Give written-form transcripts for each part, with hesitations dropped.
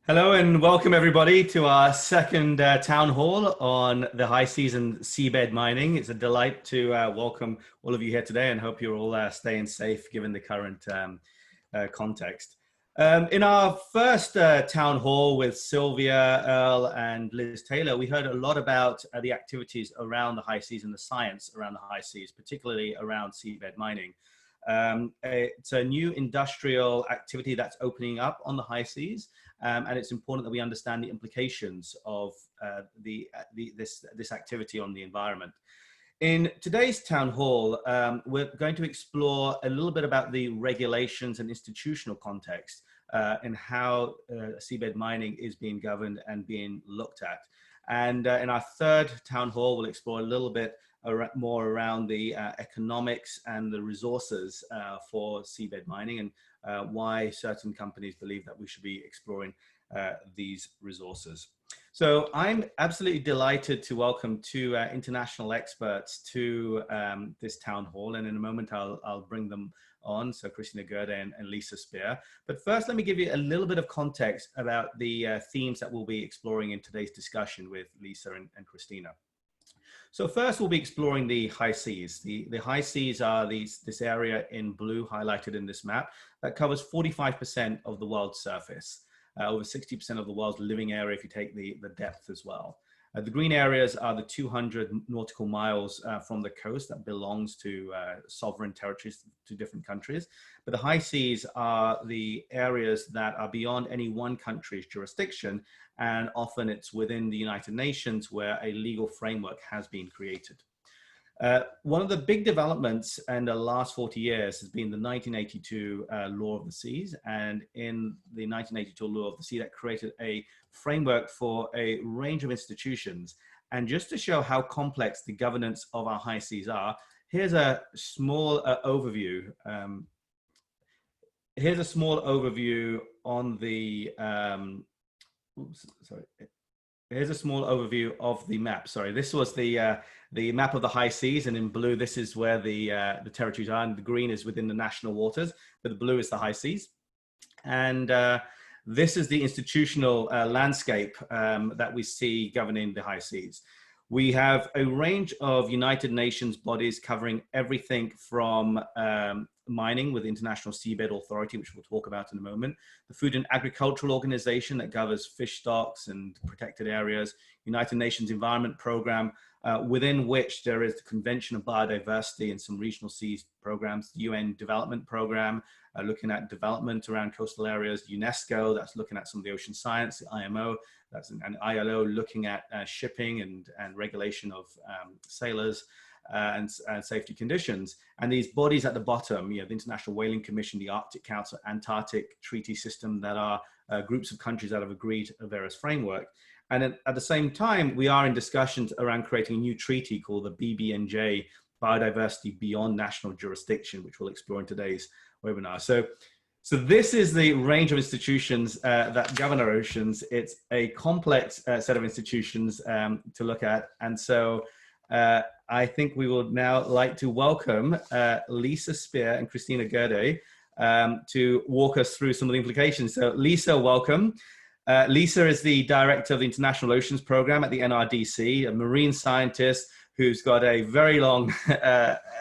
Hello and welcome everybody to our second town hall on the high season seabed mining. It's a delight to welcome all of you here today and hope you're all staying safe given the current context. In our first town hall with Sylvia, Earl and Liz Taylor, we heard a lot about the activities around the high seas and the science around the high seas, particularly around seabed mining. It's a new industrial activity that's opening up on the high seas. And it's important that we understand the implications of this activity on the environment. In today's town hall, we're going to explore a little bit about the regulations and institutional context and how seabed mining is being governed and being looked at. And in our third town hall, we'll explore a little bit more around the economics and the resources for seabed mining and why certain companies believe that we should be exploring these resources. So I'm absolutely delighted to welcome two international experts to this town hall, and in a moment I'll bring them on, so Kristina Gjerde and Lisa Speer. But first, let me give you a little bit of context about the themes that we'll be exploring in today's discussion with Lisa and Kristina. So first, we'll be exploring the high seas. The high seas are this area in blue highlighted in this map that covers 45% of the world's surface, over 60% of the world's living area if you take the depth as well. The green areas are the 200 nautical miles from the coast that belongs to sovereign territories to different countries. But the high seas are the areas that are beyond any one country's jurisdiction, and often it's within the United Nations where a legal framework has been created. One of the big developments in the last 40 years has been the 1982 Law of the Seas. And in the 1982 Law of the Sea, that created a framework for a range of institutions. And just to show how complex the governance of our high seas are, here's a small overview. Here's a small overview on the, here's a small overview of the map. Sorry, this was the map of the high seas, and in blue, this is where the territories are, and the green is within the national waters, but the blue is the high seas. And this is the institutional landscape that we see governing the high seas. We have a range of United Nations bodies covering everything from mining with the International Seabed Authority, which we'll talk about in a moment, the Food and Agricultural Organization that governs fish stocks and protected areas, United Nations Environment Program, within which there is the Convention of Biodiversity and some regional seas programs, the UN Development Program, looking at development around coastal areas, UNESCO, that's looking at some of the ocean science, the IMO, that's an ILO looking at shipping and regulation of sailors, and safety conditions. And these bodies at the bottom, the International Whaling Commission, the Arctic Council, Antarctic Treaty System, that are groups of countries that have agreed a various framework. And at the same time, we are in discussions around creating a new treaty called the BBNJ, Biodiversity Beyond National Jurisdiction, which we'll explore in today's webinar. So this is the range of institutions that govern our oceans. It's a complex set of institutions to look at. And so I think we would now like to welcome Lisa Speer and Kristina Gjerde to walk us through some of the implications. So Lisa, welcome. Lisa is the director of the International Oceans Program at the NRDC, a marine scientist who's got a very long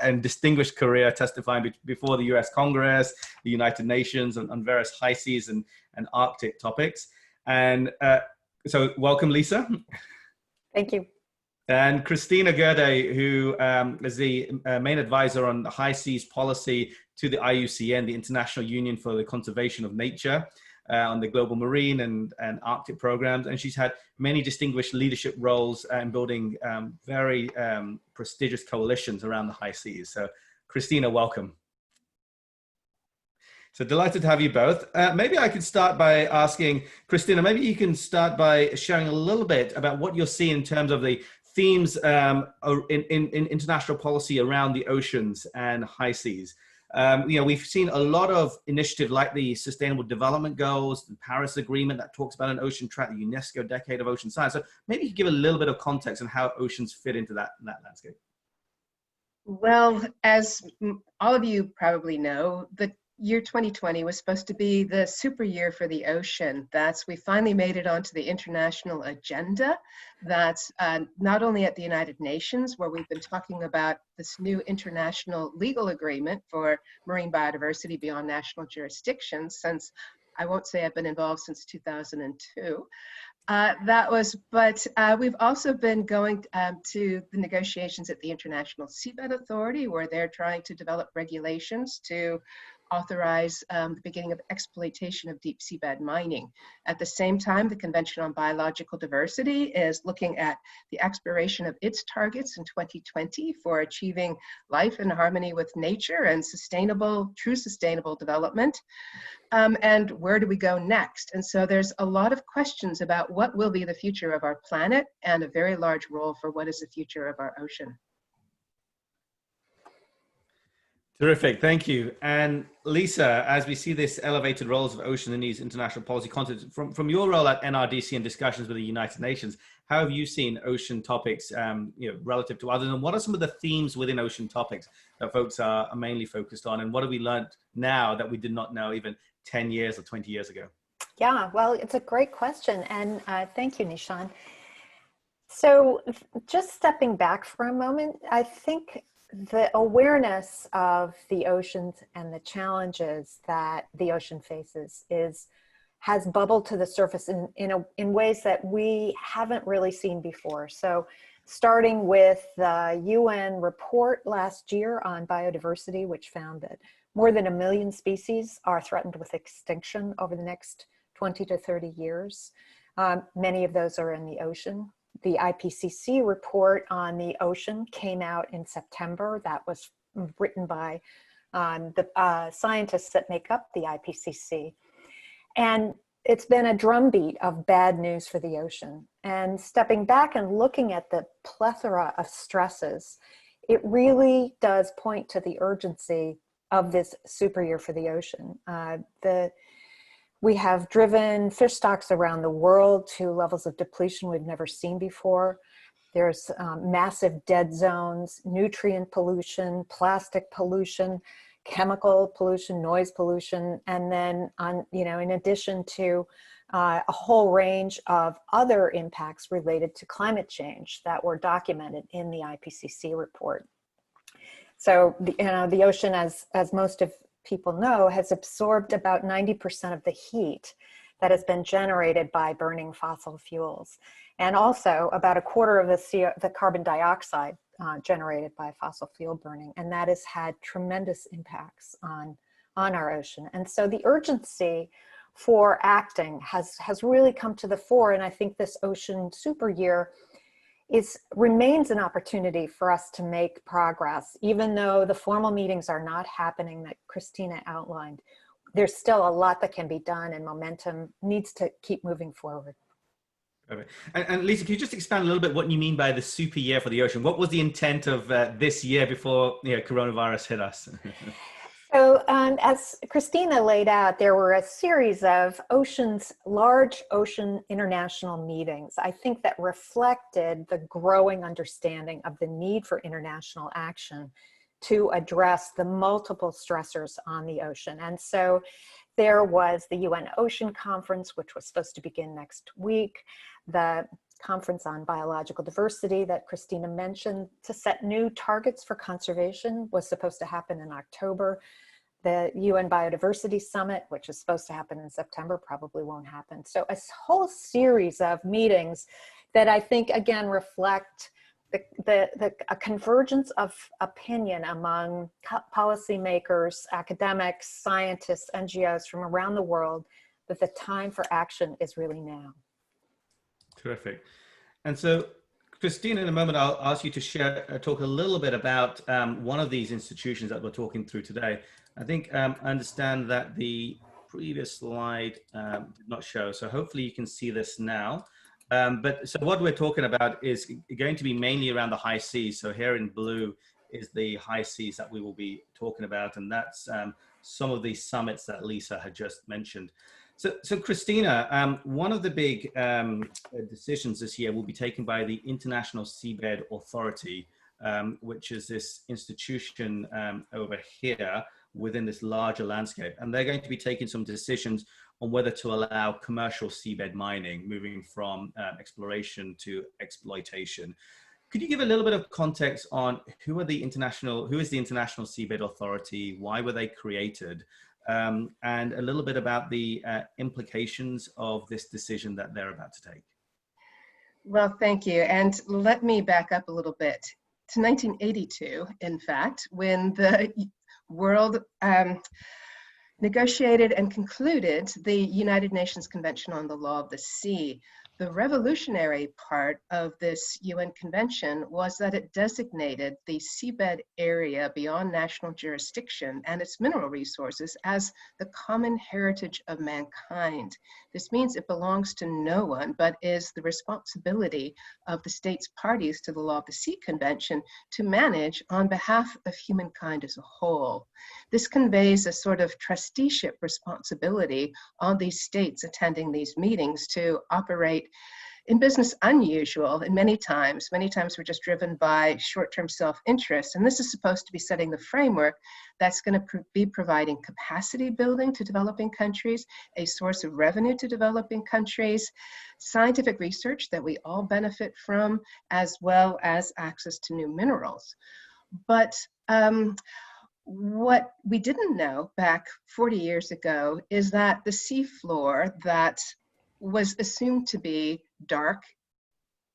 and distinguished career testifying before the US Congress, the United Nations, on various high seas and Arctic topics. And so welcome, Lisa. Thank you. And Kristina Gjerde, who is the main advisor on the high seas policy to the IUCN, the International Union for the Conservation of Nature, on the global marine and Arctic programs. And she's had many distinguished leadership roles in building very prestigious coalitions around the high seas. So Kristina, welcome. So delighted to have you both. Maybe I could start by asking Kristina, maybe you can start by sharing a little bit about what you're seeing in terms of the themes in international policy around the oceans and high seas. We've seen a lot of initiatives like the Sustainable Development Goals, the Paris Agreement that talks about an ocean track, the UNESCO Decade of Ocean Science. So maybe you could give a little bit of context on how oceans fit into that landscape. Well, as all of you probably know, the year 2020 was supposed to be the super year for the ocean. We finally made it onto the international agenda. That's not only at the United Nations, where we've been talking about this new international legal agreement for marine biodiversity beyond national jurisdictions since, I won't say I've been involved since 2002. But we've also been going to the negotiations at the International Seabed Authority, where they're trying to develop regulations to authorize the beginning of exploitation of deep seabed mining. At the same time, the Convention on Biological Diversity is looking at the expiration of its targets in 2020 for achieving life in harmony with nature and true sustainable development. And where do we go next? And so there's a lot of questions about what will be the future of our planet and a very large role for what is the future of our ocean. Terrific, thank you. And Lisa, as we see this elevated roles of ocean in these international policy contexts, from your role at NRDC and discussions with the United Nations, how have you seen ocean topics relative to others? And what are some of the themes within ocean topics that folks are mainly focused on? And what have we learned now that we did not know even 10 years or 20 years ago? Yeah, well, it's a great question. And thank you, Nishan. So just stepping back for a moment, I think the awareness of the oceans and the challenges that the ocean faces has bubbled to the surface in ways that we haven't really seen before. So starting with the UN report last year on biodiversity, which found that more than 1 million species are threatened with extinction over the next 20 to 30 years. Many of those are in the ocean. The IPCC report on the ocean came out in September. That was written by the scientists that make up the IPCC. And it's been a drumbeat of bad news for the ocean. And stepping back and looking at the plethora of stresses, it really does point to the urgency of this super year for the ocean. We have driven fish stocks around the world to levels of depletion we've never seen before. There's massive dead zones, nutrient pollution, plastic pollution, chemical pollution, noise pollution, and then in addition to a whole range of other impacts related to climate change that were documented in the IPCC report. So the ocean, as most of people know, has absorbed about 90% of the heat that has been generated by burning fossil fuels, and also about 1/4 of the carbon dioxide generated by fossil fuel burning, and that has had tremendous impacts on our ocean. And so the urgency for acting has really come to the fore, and I think this Ocean Super Year remains an opportunity for us to make progress. Even though the formal meetings are not happening that Kristina outlined, there's still a lot that can be done, and momentum needs to keep moving forward. Perfect. And Lisa, can you just expand a little bit what you mean by the super year for the ocean? What was the intent of this year before coronavirus hit us? So as Kristina laid out, there were a series of large ocean international meetings, I think, that reflected the growing understanding of the need for international action to address the multiple stressors on the ocean. And so there was the UN Ocean Conference, which was supposed to begin next week, the Conference on Biological Diversity that Kristina mentioned to set new targets for conservation was supposed to happen in October. The UN Biodiversity Summit, which is supposed to happen in September, probably won't happen. So a whole series of meetings that I think, again, reflect a convergence of opinion among policymakers, academics, scientists, NGOs from around the world that the time for action is really now. Terrific. And so, Kristina, in a moment, I'll ask you to talk a little bit about one of these institutions that we're talking through today. I think I understand that the previous slide did not show, so hopefully you can see this now. So what we're talking about is going to be mainly around the high seas. So here in blue is the high seas that we will be talking about, and that's some of the summits that Lisa had just mentioned. So Kristina, one of the big decisions this year will be taken by the International Seabed Authority, which is this institution over here, within this larger landscape. And they're going to be taking some decisions on whether to allow commercial seabed mining, moving from exploration to exploitation. Could you give a little bit of context on who is the International Seabed Authority, why were they created, and a little bit about the implications of this decision that they're about to take? Well, thank you. And let me back up a little bit to 1982, in fact, when the world negotiated and concluded the United Nations Convention on the Law of the Sea. The revolutionary part of this UN convention was that it designated the seabed area beyond national jurisdiction and its mineral resources as the common heritage of mankind. This means it belongs to no one, but is the responsibility of the states parties to the Law of the Sea Convention to manage on behalf of humankind as a whole. This conveys a sort of trusteeship responsibility on these states attending these meetings to operate in business unusual, and many times we're just driven by short-term self-interest. And this is supposed to be setting the framework that's going to be providing capacity building to developing countries, a source of revenue to developing countries, scientific research that we all benefit from, as well as access to new minerals. But what we didn't know back 40 years ago is that the seafloor that was assumed to be dark,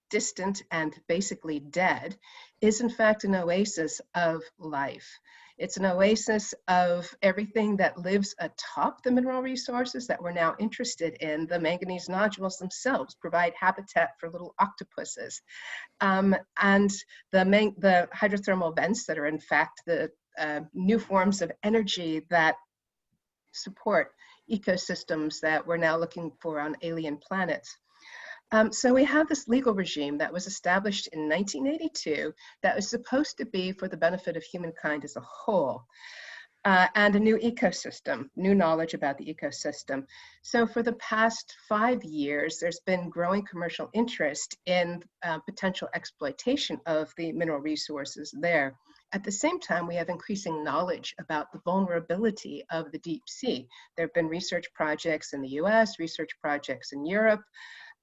distant, and basically dead is in fact an oasis of life. It's an oasis of everything that lives atop the mineral resources that we're now interested in. The manganese nodules themselves provide habitat for little octopuses. And the hydrothermal vents that are in fact the new forms of energy that support ecosystems that we're now looking for on alien planets. So we have this legal regime that was established in 1982 that was supposed to be for the benefit of humankind as a whole, and a new ecosystem, new knowledge about the ecosystem. So for the past 5 years, there's been growing commercial interest in potential exploitation of the mineral resources there. At the same time, we have increasing knowledge about the vulnerability of the deep sea. There have been research projects in the US, research projects in Europe,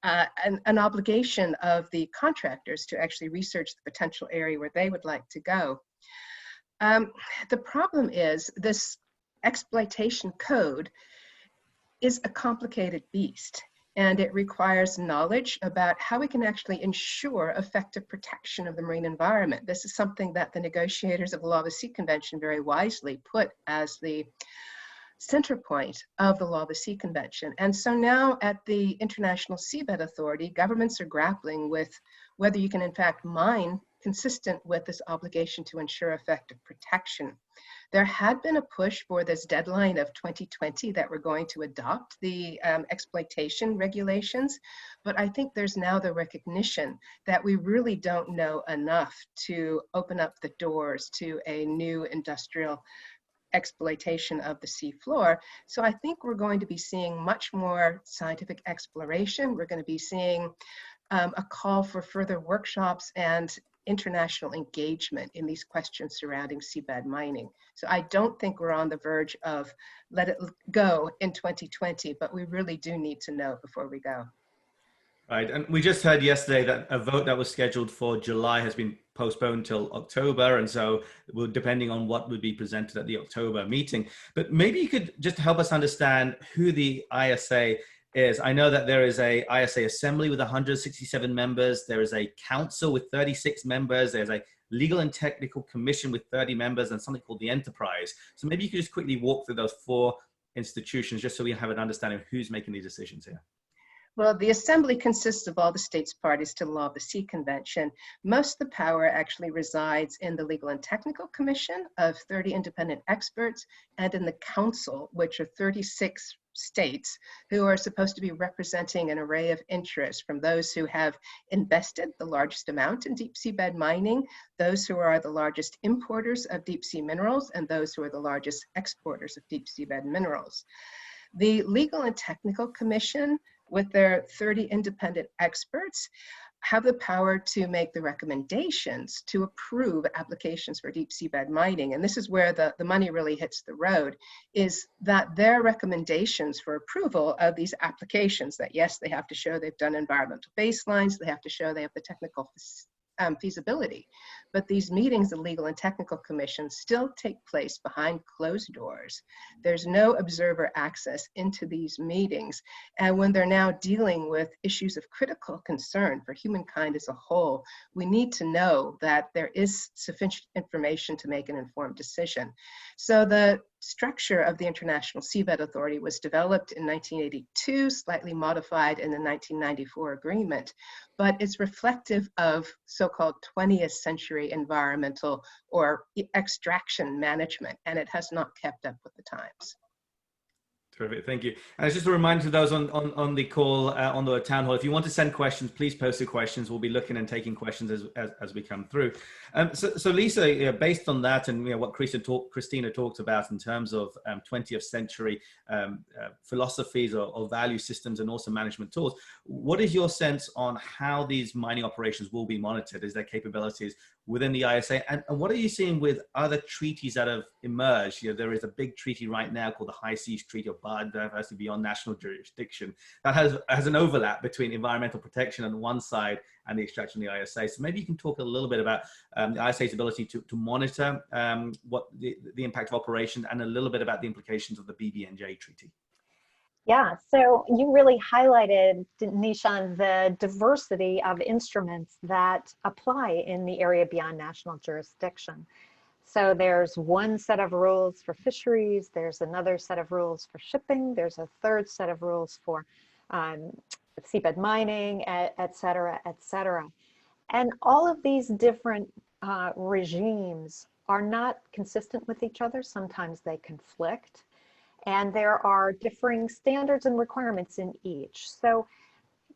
and an obligation of the contractors to actually research the potential area where they would like to go. The problem is this exploitation code is a complicated beast, and it requires knowledge about how we can actually ensure effective protection of the marine environment. This is something that the negotiators of the Law of the Sea Convention very wisely put as the center point of the Law of the Sea Convention. And so now at the International Seabed Authority, governments are grappling with whether you can in fact mine consistent with this obligation to ensure effective protection. There had been a push for this deadline of 2020 that we're going to adopt the exploitation regulations, but I think there's now the recognition that we really don't know enough to open up the doors to a new industrial exploitation of the sea floor. So I think we're going to be seeing much more scientific exploration. We're going to be seeing a call for further workshops and international engagement in these questions surrounding seabed mining. So I don't think we're on the verge of let it go in 2020, but we really do need to know before we go. Right, and we just heard yesterday that a vote that was scheduled for July has been postponed till October, and so we're depending on what would be presented at the October meeting. But maybe you could just help us understand who the ISA is. I know that there is a ISA assembly with 167 members. There is a council with 36 members. There's a legal and technical commission with 30 members and something called the enterprise. So maybe you could just quickly walk through those 4 institutions just so we have an understanding of who's making these decisions here. Well, the Assembly consists of all the states parties to the Law of the Sea Convention. Most of the power actually resides in the Legal and Technical Commission of 30 independent experts and in the Council, which are 36 states who are supposed to be representing an array of interests, from those who have invested the largest amount in deep seabed mining, those who are the largest importers of deep sea minerals, and those who are the largest exporters of deep seabed minerals. The Legal and Technical Commission, with their 30 independent experts, have the power to make the recommendations to approve applications for deep seabed mining. And this is where the money really hits the road, is that their recommendations for approval of these applications, that yes, they have to show they've done environmental baselines, they have to show they have the technical feasibility. But these meetings, the legal and technical commissions, still take place behind closed doors. There's no observer access into these meetings. And when they're now dealing with issues of critical concern for humankind as a whole, we need to know that there is sufficient information to make an informed decision. So the structure of the International Seabed Authority was developed in 1982, slightly modified in the 1994 agreement, but it's reflective of so-called 20th century environmental or extraction management, and it has not kept up with the times. Terrific, thank you. And just a reminder to those on the call, on the town hall, if you want to send questions, please post the questions. We'll be looking and taking questions as we come through. So Lisa, based on that and what Kristina talked about in terms of 20th century philosophies or value systems and also management tools, what is your sense on how these mining operations will be monitored? Is there capabilities within the ISA? And what are you seeing with other treaties that have emerged? There is a big treaty right now called the High Seas Treaty of Biodiversity Beyond National Jurisdiction that has an overlap between environmental protection on one side and the extraction of the ISA. So maybe you can talk a little bit about the ISA's ability to monitor what the impact of operations, and a little bit about the implications of the BBNJ treaty. Yeah, so you really highlighted, Nishan, the diversity of instruments that apply in the area beyond national jurisdiction. So there's one set of rules for fisheries, there's another set of rules for shipping, there's a third set of rules for seabed mining, et cetera, et cetera. And all of these different regimes are not consistent with each other. Sometimes they conflict. And there are differing standards and requirements in each. So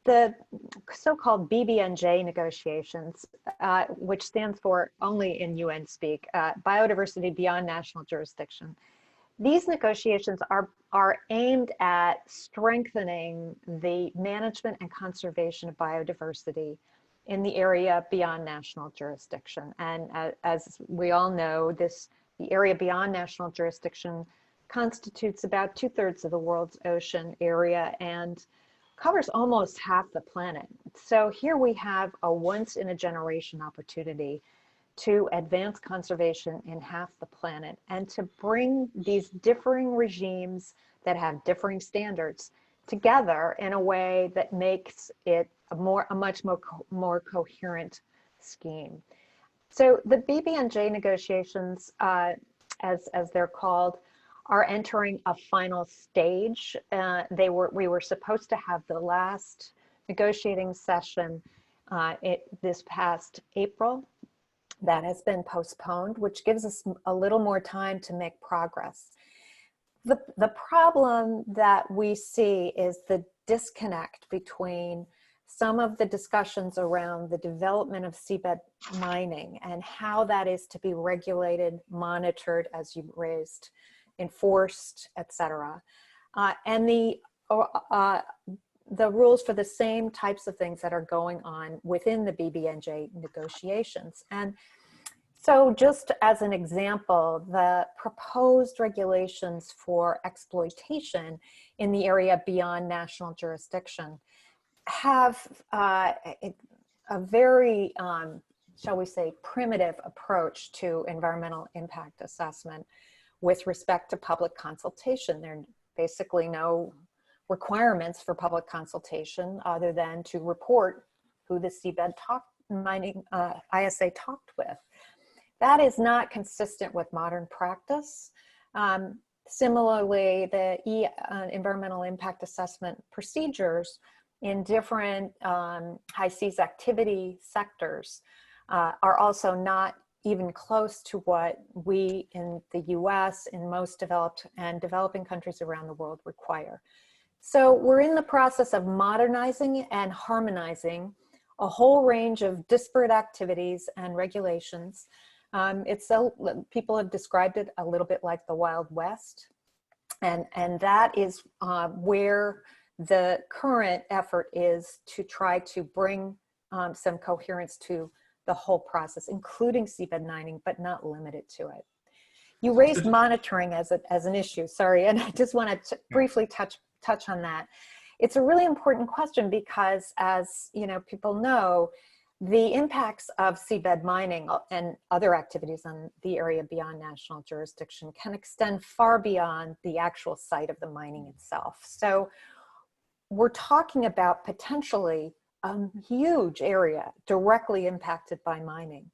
the so-called BBNJ negotiations, which stands for, only in UN speak, Biodiversity Beyond National Jurisdiction. These negotiations are aimed at strengthening the management and conservation of biodiversity in the area beyond national jurisdiction. And as we all know, the area beyond national jurisdiction constitutes about 2/3 of the world's ocean area and covers almost half the planet. So here we have a once in a generation opportunity to advance conservation in half the planet and to bring these differing regimes that have differing standards together in a way that makes it a much more coherent scheme. So the BBNJ negotiations, as they're called, are entering a final stage. We were supposed to have the last negotiating session this past April. That has been postponed, which gives us a little more time to make progress. The problem that we see is the disconnect between some of the discussions around the development of seabed mining and how that is to be regulated, monitored, as you raised, enforced, etc., and the rules for the same types of things that are going on within the BBNJ negotiations. And so just as an example, the proposed regulations for exploitation in the area beyond national jurisdiction have a very, shall we say, primitive approach to environmental impact assessment with respect to public consultation. There are basically no requirements for public consultation other than to report who the seabed mining ISA talked with. That is not consistent with modern practice. Similarly, the environmental impact assessment procedures in different high seas activity sectors are also not even close to what we in the US, in most developed and developing countries around the world require. So we're in the process of modernizing and harmonizing a whole range of disparate activities and regulations. People have described it a little bit like the Wild West. And that is where the current effort is to try to bring some coherence to the whole process, including seabed mining, but not limited to it. You raised monitoring as an issue, sorry, and I just want to briefly touch on that. It's a really important question because, as people know, the impacts of seabed mining and other activities on the area beyond national jurisdiction can extend far beyond the actual site of the mining itself. So we're talking about potentially a huge area directly impacted by mining.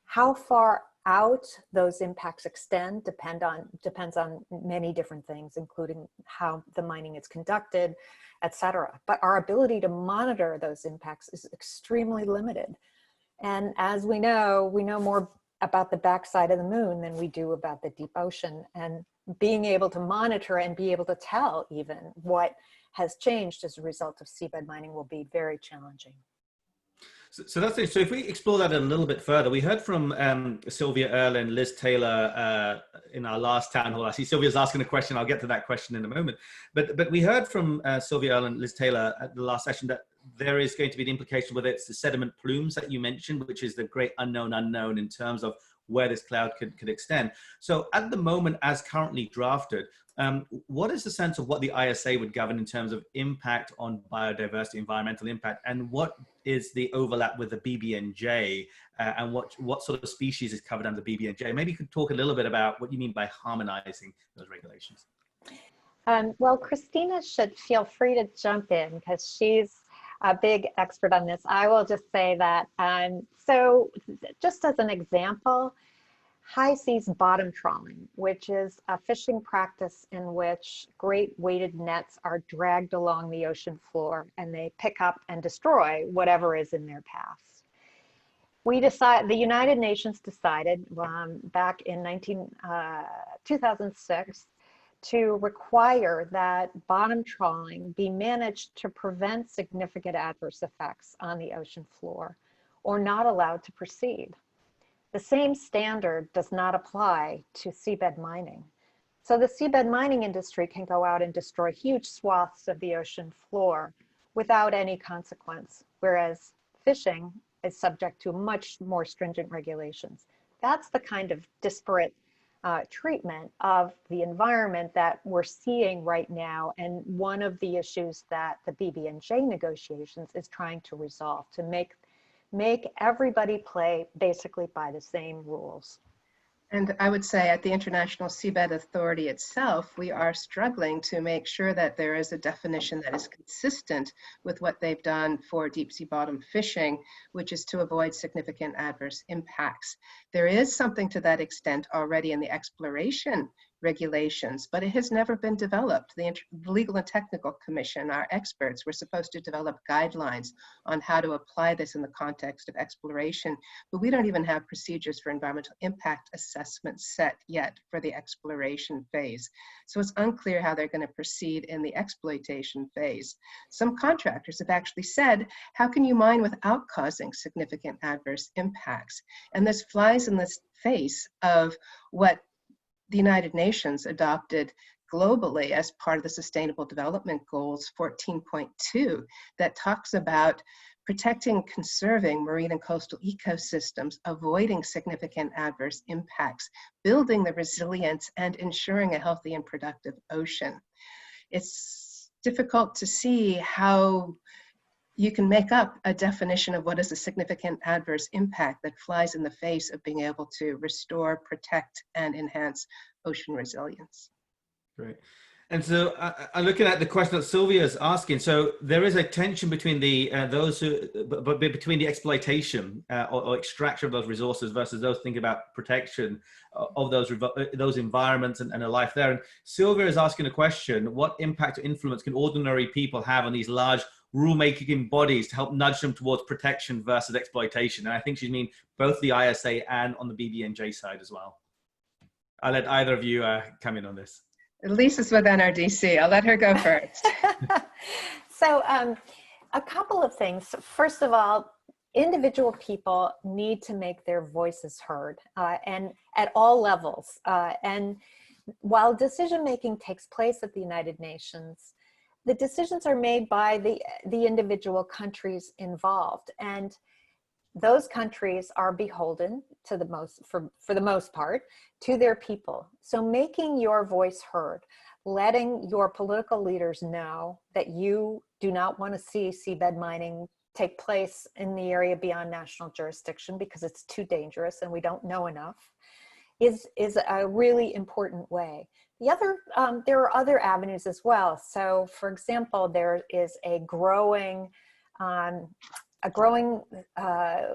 How far out those impacts extend depends on many different things, including how the mining is conducted, etc. But our ability to monitor those impacts is extremely limited. And as we know more about the backside of the moon than we do about the deep ocean. And being able to monitor and be able to tell even what has changed as a result of seabed mining will be very challenging. So that's it. So if we explore that a little bit further, we heard from Sylvia Earle and Liz Taylor in our last town hall. I see Sylvia's asking a question. I'll get to that question in a moment. But we heard from Sylvia Earle and Liz Taylor at the last session that there is going to be an implication, whether it's the sediment plumes that you mentioned, which is the great unknown in terms of where this cloud could extend. So at the moment, as currently drafted, what is the sense of what the ISA would govern in terms of impact on biodiversity, environmental impact, and what is the overlap with the BBNJ, and what sort of species is covered under BBNJ? Maybe you could talk a little bit about what you mean by harmonizing those regulations. Well, Kristina should feel free to jump in because she's a big expert on this. I will just say that, so just as an example, high seas bottom trawling, which is a fishing practice in which great weighted nets are dragged along the ocean floor and they pick up and destroy whatever is in their paths. The United Nations decided back in 2006 to require that bottom trawling be managed to prevent significant adverse effects on the ocean floor or not allowed to proceed. The same standard does not apply to seabed mining. So the seabed mining industry can go out and destroy huge swaths of the ocean floor without any consequence, whereas fishing is subject to much more stringent regulations. That's the kind of disparate treatment of the environment that we're seeing right now, and one of the issues that the BBNJ negotiations is trying to resolve, to make everybody play basically by the same rules. And I would say at the International Seabed Authority itself, we are struggling to make sure that there is a definition that is consistent with what they've done for deep sea bottom fishing, which is to avoid significant adverse impacts. There is something to that extent already in the exploration regulations, but it has never been developed. The Legal and Technical Commission, our experts, were supposed to develop guidelines on how to apply this in the context of exploration, but we don't even have procedures for environmental impact assessment set yet for the exploration phase. So it's unclear how they're going to proceed in the exploitation phase. Some contractors have actually said, how can you mine without causing significant adverse impacts? And this flies in the face of what the United Nations adopted globally as part of the Sustainable Development Goals 14.2 that talks about protecting, conserving marine and coastal ecosystems, avoiding significant adverse impacts, building the resilience, and ensuring a healthy and productive ocean. It's difficult to see how you can make up a definition of what is a significant adverse impact that flies in the face of being able to restore, protect, and enhance ocean resilience. Great. And so I'm looking at the question that Sylvia is asking. So there is a tension between between the exploitation or extraction of those resources versus those thinking about protection of those environments and a life there. And Sylvia is asking a question: what impact or influence can ordinary people have on these large rulemaking bodies to help nudge them towards protection versus exploitation? And I think she means both the ISA and on the BBNJ side as well. I'll let either of you come in on this. Lisa's with NRDC. I'll let her go first. So a couple of things. First of all, individual people need to make their voices heard, and at all levels. And while decision making takes place at the United Nations, the decisions are made by the individual countries involved, and those countries are beholden to for the most part, to their people. So making your voice heard, letting your political leaders know that you do not want to see seabed mining take place in the area beyond national jurisdiction because it's too dangerous and we don't know enough, is a really important way. The other, there are other avenues as well. So for example, there is a growing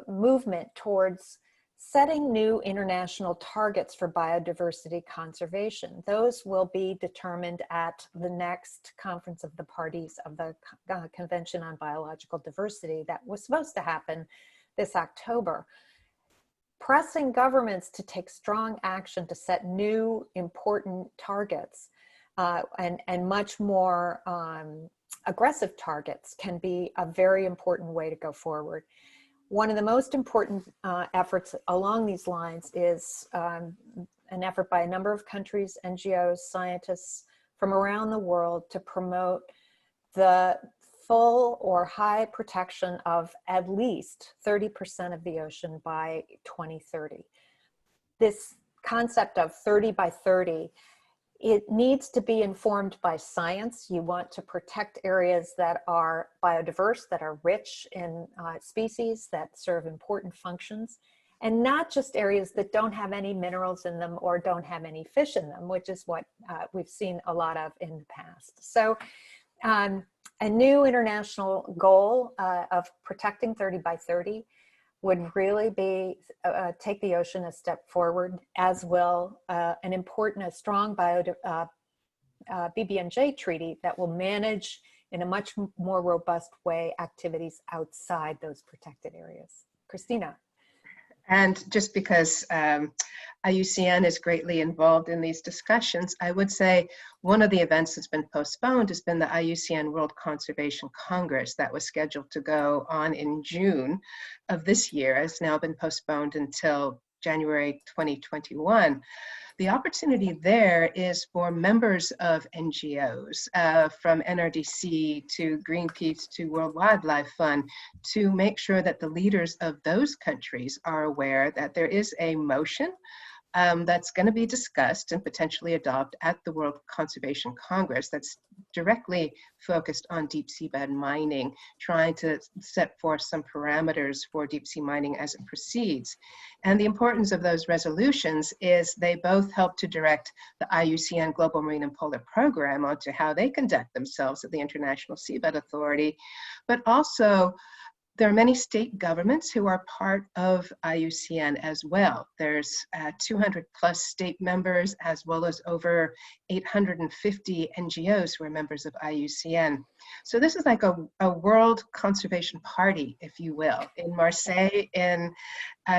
movement towards setting new international targets for biodiversity conservation. Those will be determined at the next Conference of the Parties of the Convention on Biological Diversity that was supposed to happen this October. Pressing governments to take strong action to set new important targets and much more aggressive targets can be a very important way to go forward. One of the most important efforts along these lines is an effort by a number of countries, NGOs, scientists from around the world to promote the full or high protection of at least 30% of the ocean by 2030. This concept of 30 by 30, it needs to be informed by science. You want to protect areas that are biodiverse, that are rich in species, that serve important functions, and not just areas that don't have any minerals in them or don't have any fish in them, which is what we've seen a lot of in the past. So a new international goal of protecting 30 by 30 would really be take the ocean a step forward, as will a strong BBNJ treaty that will manage in a much more robust way activities outside those protected areas. Kristina. And just because IUCN is greatly involved in these discussions, I would say one of the events that's been postponed has been the IUCN World Conservation Congress that was scheduled to go on in June of this year, has now been postponed until January 2021. The opportunity there is for members of NGOs, from NRDC to Greenpeace to World Wildlife Fund, to make sure that the leaders of those countries are aware that there is a motion that's going to be discussed and potentially adopted at the World Conservation Congress that's directly focused on deep seabed mining, trying to set forth some parameters for deep sea mining as it proceeds. And the importance of those resolutions is they both help to direct the IUCN Global Marine and Polar Program onto how they conduct themselves at the International Seabed Authority, but also there are many state governments who are part of IUCN as well. There's 200 plus state members, as well as over 850 NGOs who are members of IUCN. So this is like a world conservation party, if you will, in Marseille in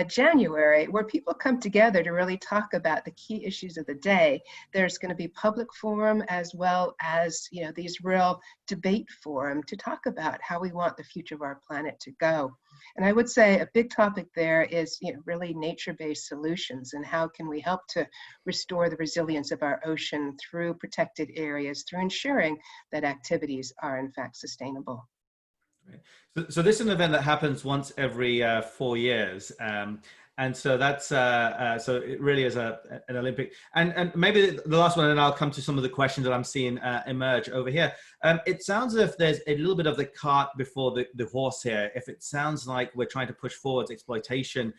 January, where people come together to really talk about the key issues of the day. There's going to be public forum as well as these real debate forum to talk about how we want the future of our planet to go. And I would say a big topic there is really nature-based solutions, and how can we help to restore the resilience of our ocean through protected areas, through ensuring that activities are in fact sustainable. So this is an event that happens once every 4 years. And so that's, so it really is an Olympic. And maybe the last one, and I'll come to some of the questions that I'm seeing emerge over here. It sounds as if there's a little bit of the cart before the horse here. If it sounds like we're trying to push forwards exploitation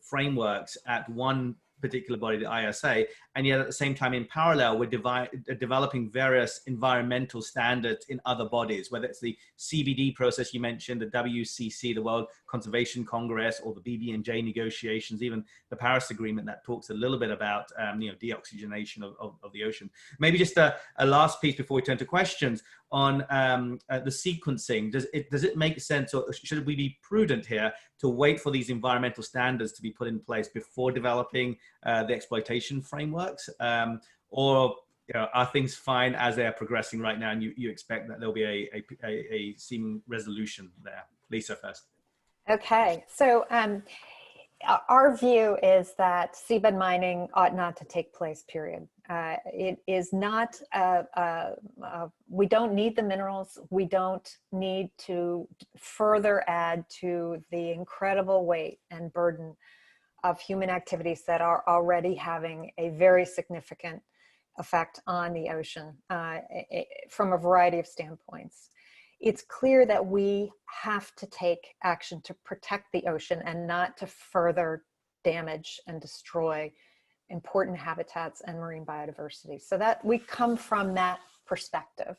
frameworks at one particular body, the ISA, and yet at the same time in parallel we're developing various environmental standards in other bodies, whether it's the CBD process you mentioned, the WCC, the World Conservation Congress, or the BBNJ negotiations, even the Paris Agreement that talks a little bit about deoxygenation of the ocean. Maybe just a last piece before we turn to questions on the sequencing. Does it make sense, or should we be prudent here to wait for these environmental standards to be put in place before developing the exploitation frameworks, or are things fine as they are progressing right now, and you expect that there'll be a seeming resolution there? Lisa first. Okay, so our view is that seabed mining ought not to take place, period. It is not, we don't need the minerals. We don't need to further add to the incredible weight and burden of human activities that are already having a very significant effect on the ocean from a variety of standpoints. It's clear that we have to take action to protect the ocean and not to further damage and destroy important habitats and marine biodiversity. So that we come from that perspective.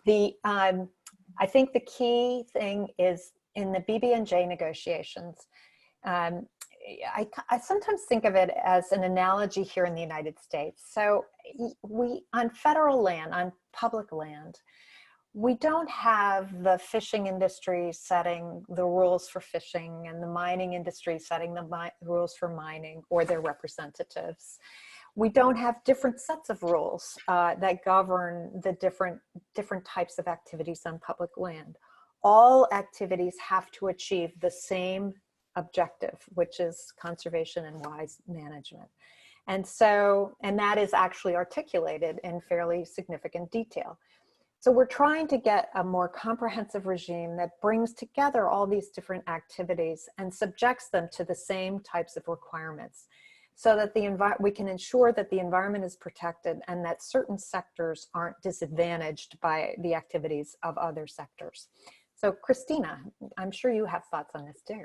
I think the key thing is in the BB&J negotiations, I sometimes think of it as an analogy here in the United States. So we, on federal land, on public land, we don't have the fishing industry setting the rules for fishing and the mining industry setting the rules for mining or their representatives. We don't have different sets of rules that govern the different types of activities on public land. All activities have to achieve the same objective, which is conservation and wise management. And that is actually articulated in fairly significant detail. So we're trying to get a more comprehensive regime that brings together all these different activities and subjects them to the same types of requirements so that we can ensure that the environment is protected and that certain sectors aren't disadvantaged by the activities of other sectors. So Kristina, I'm sure you have thoughts on this too.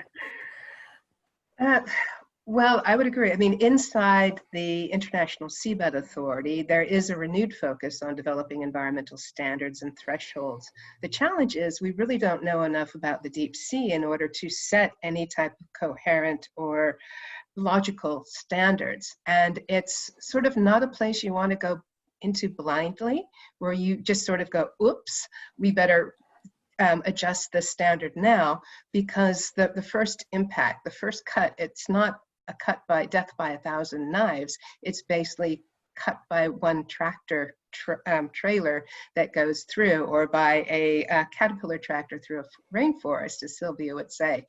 Well, I would agree. I mean, inside the International Seabed Authority, there is a renewed focus on developing environmental standards and thresholds. The challenge is we really don't know enough about the deep sea in order to set any type of coherent or logical standards. And it's sort of not a place you want to go into blindly, where you just sort of go, oops, we better adjust the standard now, because the first impact, the first cut, it's not a cut by death by 1,000 knives. It's basically cut by one tractor trailer that goes through, or by a caterpillar tractor through a rainforest, as Sylvia would say.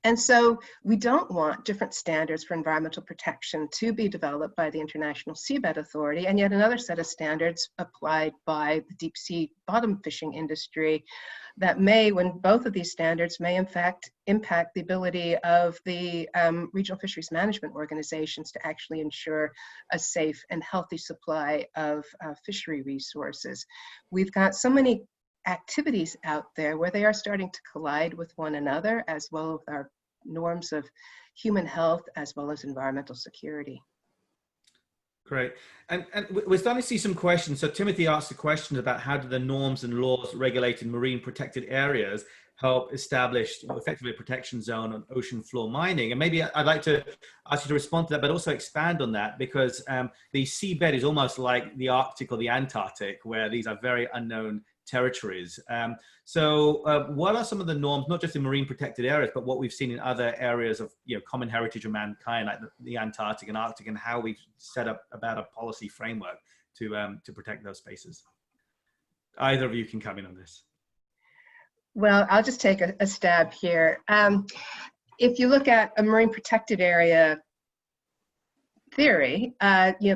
And so we don't want different standards for environmental protection to be developed by the International Seabed Authority, and yet another set of standards applied by the deep sea bottom fishing industry that may, when both of these standards may in fact impact the ability of the regional fisheries management organizations to actually ensure a safe and healthy supply of fishery resources. We've got so many activities out there where they are starting to collide with one another, as well as our norms of human health, as well as environmental security. Great. And we're starting to see some questions. So Timothy asked a question about how do the norms and laws regulating marine protected areas help establish effectively a protection zone on ocean floor mining. And maybe I'd like to ask you to respond to that, but also expand on that, because the seabed is almost like the Arctic or the Antarctic, where these are very unknown territories. So what are some of the norms, not just in marine protected areas, but what we've seen in other areas of common heritage of mankind, like the Antarctic and Arctic, and how we've set up about a policy framework to protect those spaces? Either of you can come in on this. Well, I'll just take a stab here. If you look at a marine protected area theory,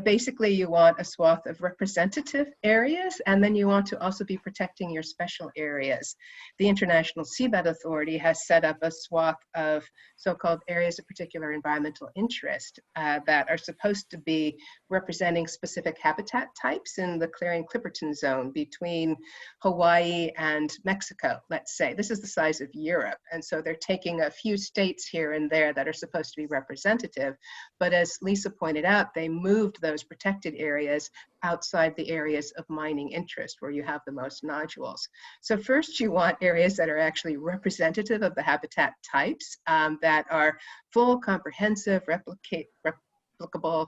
basically you want a swath of representative areas, and then you want to also be protecting your special areas. The International Seabed Authority has set up a swath of so-called areas of particular environmental interest that are supposed to be representing specific habitat types in the Clarion-Clipperton zone between Hawaii and Mexico, let's say. This is the size of Europe, and so they're taking a few states here and there that are supposed to be representative, but as Lisa pointed out, they moved those protected areas outside the areas of mining interest where you have the most nodules. So first you want areas that are actually representative of the habitat types, that are full, comprehensive, replicable.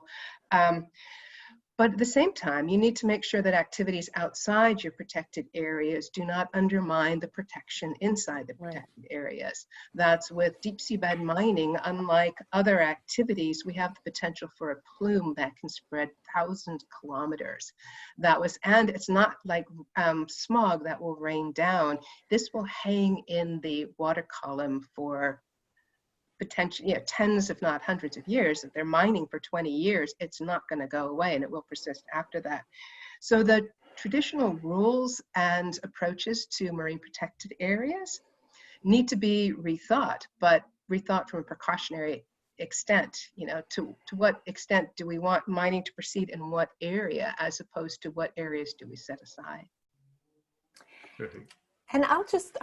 But at the same time, you need to make sure that activities outside your protected areas do not undermine the protection inside the protected areas. That's with deep seabed mining. Unlike other activities, we have the potential for a plume that can spread 1,000 kilometers. And it's not like smog that will rain down. This will hang in the water column for potential, tens if not hundreds of years, that they're mining for 20 years, it's not going to go away and it will persist after that. So the traditional rules and approaches to marine protected areas need to be rethought, but rethought from a precautionary extent. To what extent do we want mining to proceed in what area, as opposed to what areas do we set aside? Perfect. And I'll just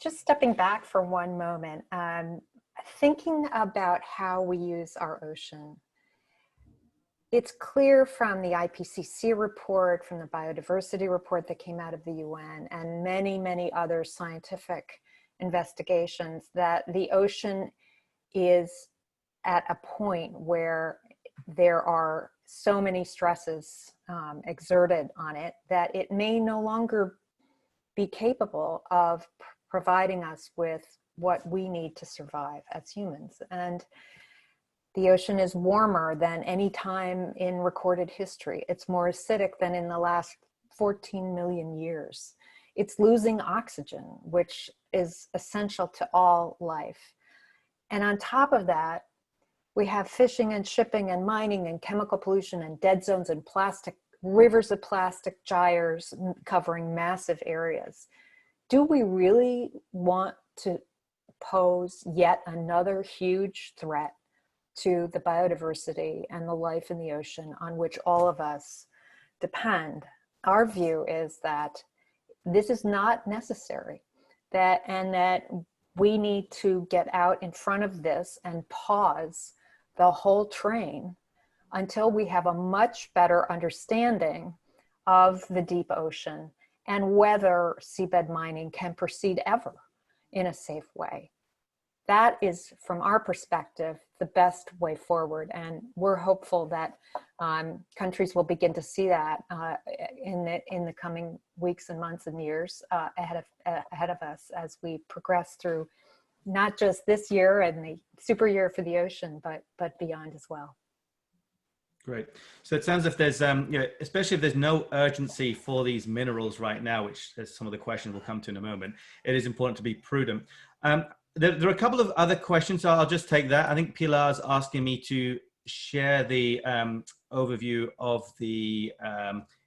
stepping back for one moment, thinking about how we use our ocean. It's clear from the IPCC report, from the biodiversity report that came out of the UN, and many, many other scientific investigations, that the ocean is at a point where there are so many stresses exerted on it that it may no longer be capable of providing us with what we need to survive as humans. And the ocean is warmer than any time in recorded history. It's more acidic than in the last 14 million years. It's losing oxygen, which is essential to all life. And on top of that, we have fishing and shipping and mining and chemical pollution and dead zones and plastic, rivers of plastic gyres covering massive areas. Do we really want to pose yet another huge threat to the biodiversity and the life in the ocean on which all of us depend? Our view is that this is not necessary, and that we need to get out in front of this and pause the whole train until we have a much better understanding of the deep ocean and whether seabed mining can proceed ever in a safe way. That is, from our perspective, the best way forward. And we're hopeful that countries will begin to see that in the coming weeks and months and years ahead of us as we progress through not just this year and the super year for the ocean, but beyond as well. Great. So it sounds if there's, especially if there's no urgency for these minerals right now, which is some of the questions we'll come to in a moment, it is important to be prudent. There are a couple of other questions, so I'll just take that. I think Pilar's asking me to share the overview of the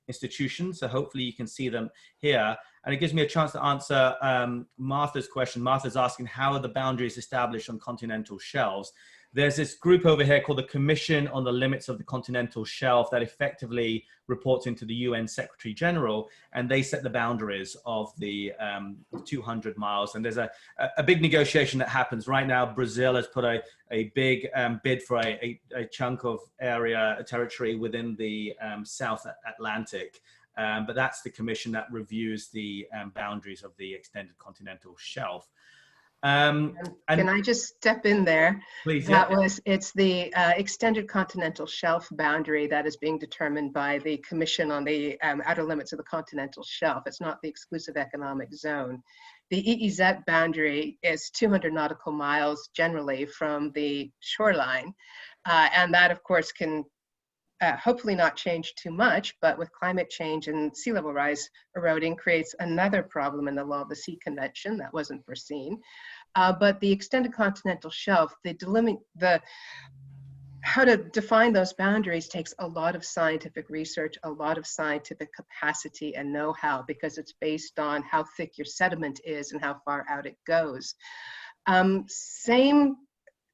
institutions, so hopefully you can see them here. And it gives me a chance to answer Martha's question. Martha's asking, how are the boundaries established on continental shelves? There's this group over here called the Commission on the Limits of the Continental Shelf that effectively reports into the UN Secretary General, and they set the boundaries of the 200 miles. And there's a big negotiation that happens right now. Brazil has put a big bid for a chunk of territory within the South Atlantic. But that's the commission that reviews the boundaries of the extended continental shelf. Can I just step in there? Please. It's the extended continental shelf boundary that is being determined by the Commission on the Outer Limits of the Continental Shelf. It's not the exclusive economic zone. The EEZ boundary is 200 nautical miles generally from the shoreline. And that, of course, can hopefully not change too much, but with climate change and sea level rise eroding creates another problem in the Law of the Sea Convention that wasn't foreseen. But the extended continental shelf, how to define those boundaries takes a lot of scientific research, a lot of scientific capacity and know-how, because it's based on how thick your sediment is and how far out it goes. Same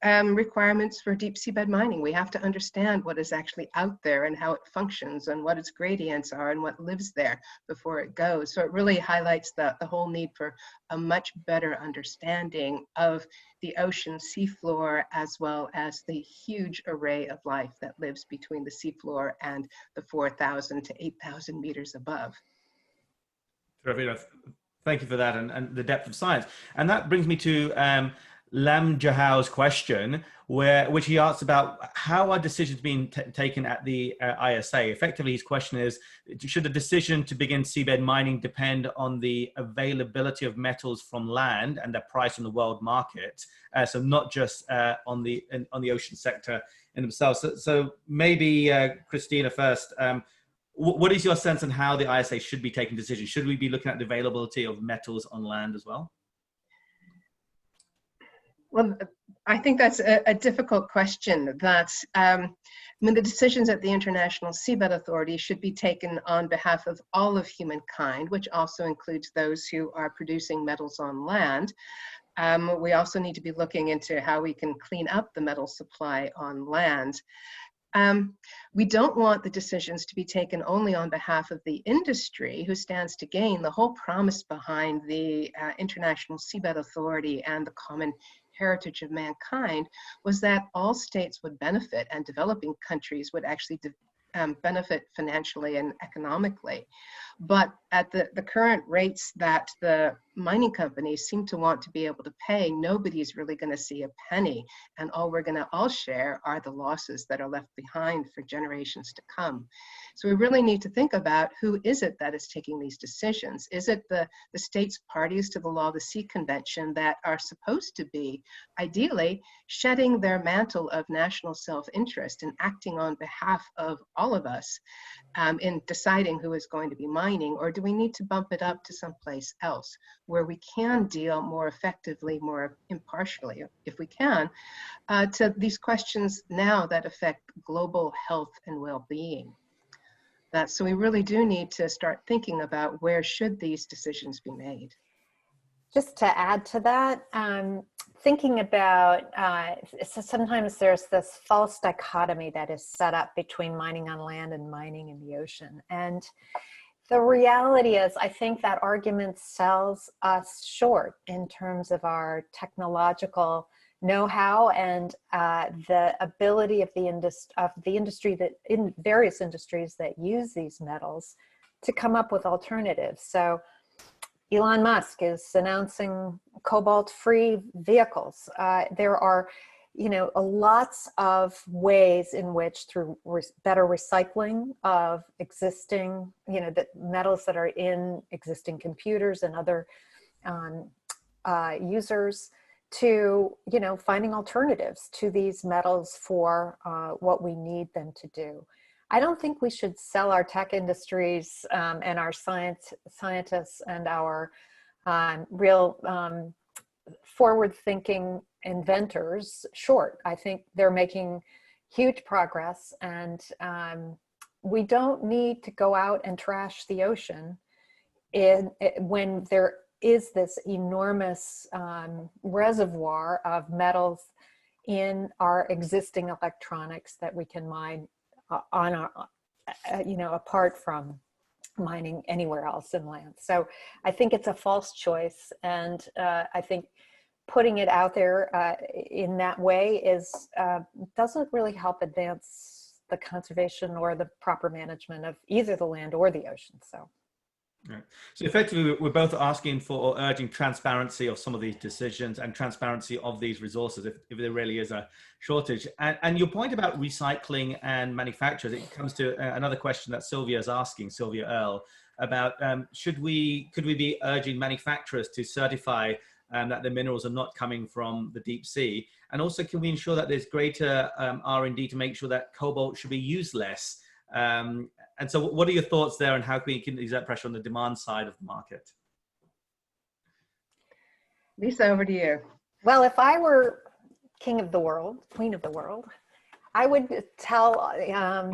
requirements for deep seabed mining. We have to understand what is actually out there and how it functions and what its gradients are and what lives there before it goes. So it really highlights the whole need for a much better understanding of the ocean seafloor, as well as the huge array of life that lives between the seafloor and the 4,000 to 8,000 meters above. Terrific. Thank you for that and the depth of science. And that brings me to Lam Jahao's question, which he asks about how are decisions being taken at the ISA. Effectively, his question is, should the decision to begin seabed mining depend on the availability of metals from land and their price on the world market? So not just on the ocean sector in themselves. So maybe Kristina first, what is your sense on how the ISA should be taking decisions? Should we be looking at the availability of metals on land as well? Well, I think that's a difficult question. That's, I mean, the decisions at the International Seabed Authority should be taken on behalf of all of humankind, which also includes those who are producing metals on land. We also need to be looking into how we can clean up the metal supply on land. We don't want the decisions to be taken only on behalf of the industry who stands to gain. The whole promise behind the International Seabed Authority and the common heritage of mankind was that all states would benefit and developing countries would actually benefit financially and economically. But at the current rates that the mining companies seem to want to be able to pay, nobody's really going to see a penny. And all we're going to all share are the losses that are left behind for generations to come. So we really need to think about who is it that is taking these decisions? Is it the states parties to the Law of the Sea Convention that are supposed to be, ideally, shedding their mantle of national self-interest and acting on behalf of all of us in deciding who is going to be mining? Or do we need to bump it up to someplace else where we can deal more effectively, more impartially, if we can, to these questions now that affect global health and well-being? So we really do need to start thinking about where should these decisions be made. Just to add to that, thinking about, so sometimes there's this false dichotomy that is set up between mining on land and mining in the ocean. And the reality is, I think that argument sells us short in terms of our technological know-how and the ability of the industry that in various industries that use these metals to come up with alternatives. So Elon Musk is announcing cobalt-free vehicles. There are, lots of ways in which, through better recycling of existing, the metals that are in existing computers and other users, to, finding alternatives to these metals for what we need them to do. I don't think we should sell our tech industries and our scientists and our real forward-thinking inventors short. I think they're making huge progress, and we don't need to go out and trash the ocean when there is this enormous reservoir of metals in our existing electronics that we can mine on our, apart from mining anywhere else in land. So I think it's a false choice, and I think putting it out there in that way doesn't really help advance the conservation or the proper management of either the land or the ocean. So. Right. So effectively, we're both asking for or urging transparency of some of these decisions and transparency of these resources if there really is a shortage. And your point about recycling and manufacturers, it comes to another question that Sylvia is asking, Sylvia Earle, about could we be urging manufacturers to certify that the minerals are not coming from the deep sea? And also, can we ensure that there's greater R&D to make sure that cobalt should be used less? And so what are your thoughts there, and how can we exert pressure on the demand side of the market? Lisa, over to you. Well, if I were king of the world, queen of the world, I would tell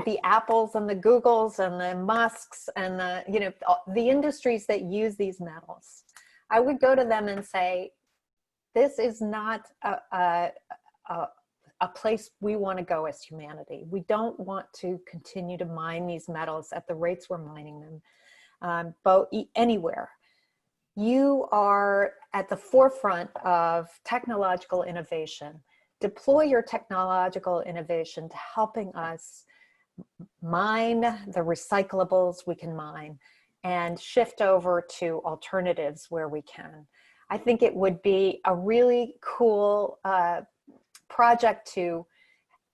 the Apples and the Googles and the Musks and the industries that use these metals, I would go to them and say, this is not a place we want to go as humanity. We don't want to continue to mine these metals at the rates we're mining them, anywhere. You are at the forefront of technological innovation. Deploy your technological innovation to helping us mine the recyclables we can mine and shift over to alternatives where we can. I think it would be a really cool project to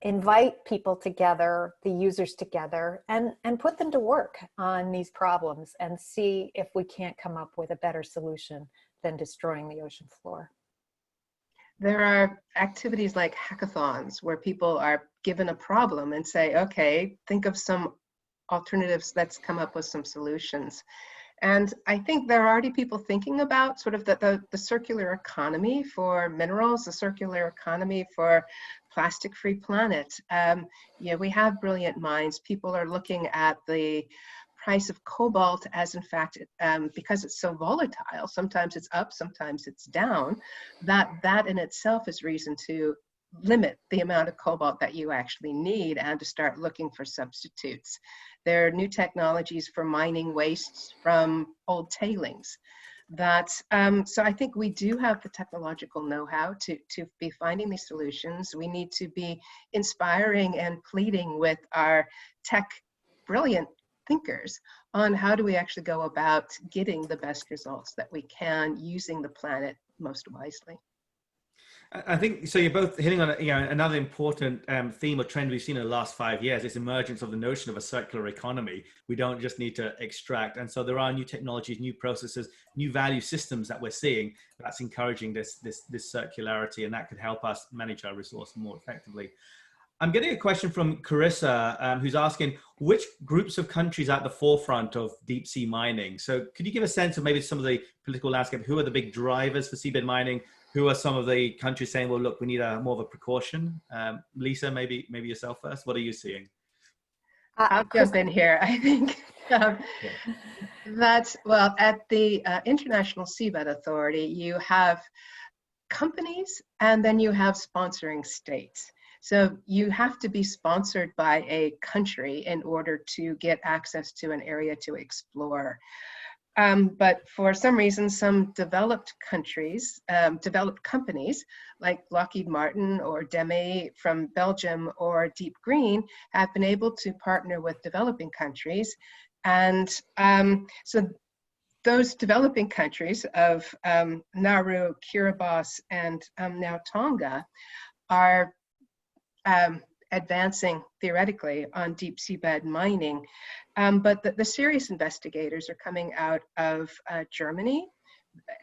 invite people together, the users together, and put them to work on these problems and see if we can't come up with a better solution than destroying the ocean floor. There are activities like hackathons where people are given a problem and say, okay, think of some alternatives, let's come up with some solutions. And I think there are already people thinking about sort of the circular economy for minerals, the circular economy for plastic-free planet. We have brilliant minds. People are looking at the price of cobalt as, in fact, because it's so volatile, sometimes it's up, sometimes it's down, that in itself is reason to limit the amount of cobalt that you actually need and to start looking for substitutes. There are new technologies for mining wastes from old tailings. So I think we do have the technological know-how to be finding these solutions. We need to be inspiring and pleading with our tech brilliant thinkers on how do we actually go about getting the best results that we can using the planet most wisely. I think so. You're both hitting on another important theme or trend we've seen in the last 5 years is emergence of the notion of a circular economy. We don't just need to extract, and so there are new technologies, new processes, new value systems that we're seeing that's encouraging this circularity, and that could help us manage our resource more effectively. I'm getting a question from Carissa, who's asking which groups of countries are at the forefront of deep sea mining. So could you give a sense of maybe some of the political landscape? Who are the big drivers for seabed mining? Who are some of the countries saying, well, look, we need more of a precaution? Lisa, maybe yourself first. What are you seeing? I'll jump in here. I think well, at the International Seabed Authority, you have companies and then you have sponsoring states. So you have to be sponsored by a country in order to get access to an area to explore. But for some reason, some developed countries, developed companies like Lockheed Martin or DEME from Belgium or Deep Green have been able to partner with developing countries. And so those developing countries of Nauru, Kiribati, and now Tonga are advancing theoretically on deep seabed mining. But the serious investigators are coming out of Germany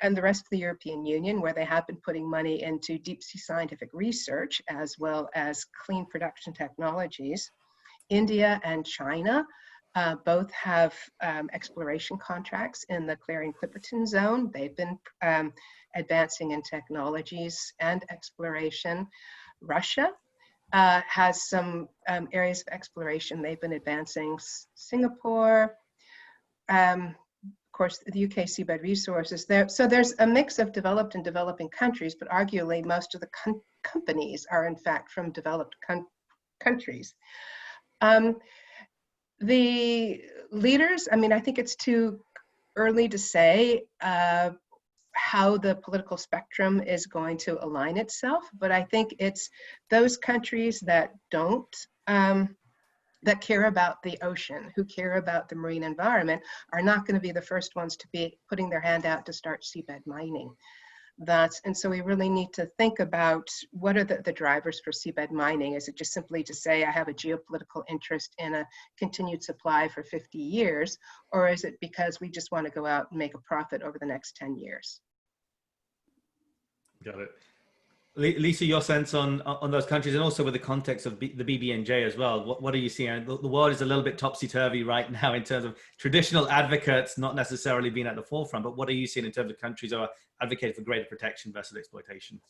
and the rest of the European Union, where they have been putting money into deep sea scientific research as well as clean production technologies. India and China both have exploration contracts in the Clarion-Clipperton zone. They've been advancing in technologies and exploration. Russia has some areas of exploration they've been advancing. Singapore, of course, the UK Seabed Resources. So there's a mix of developed and developing countries, but arguably most of the companies are in fact from developed countries. The leaders, I mean, I think it's too early to say how the political spectrum is going to align itself, but I think it's those countries that don't, that care about the ocean, who care about the marine environment, are not going to be the first ones to be putting their hand out to start seabed mining. And so we really need to think about what are the drivers for seabed mining. Is it just simply to say, I have a geopolitical interest in a continued supply for 50 years, or is it because we just want to go out and make a profit over the next 10 years? Got it. Lisa, your sense on those countries, and also with the context of the BBNJ as well. What are you seeing? The world is a little bit topsy-turvy right now in terms of traditional advocates not necessarily being at the forefront, but what are you seeing in terms of countries who are advocating for greater protection versus exploitation?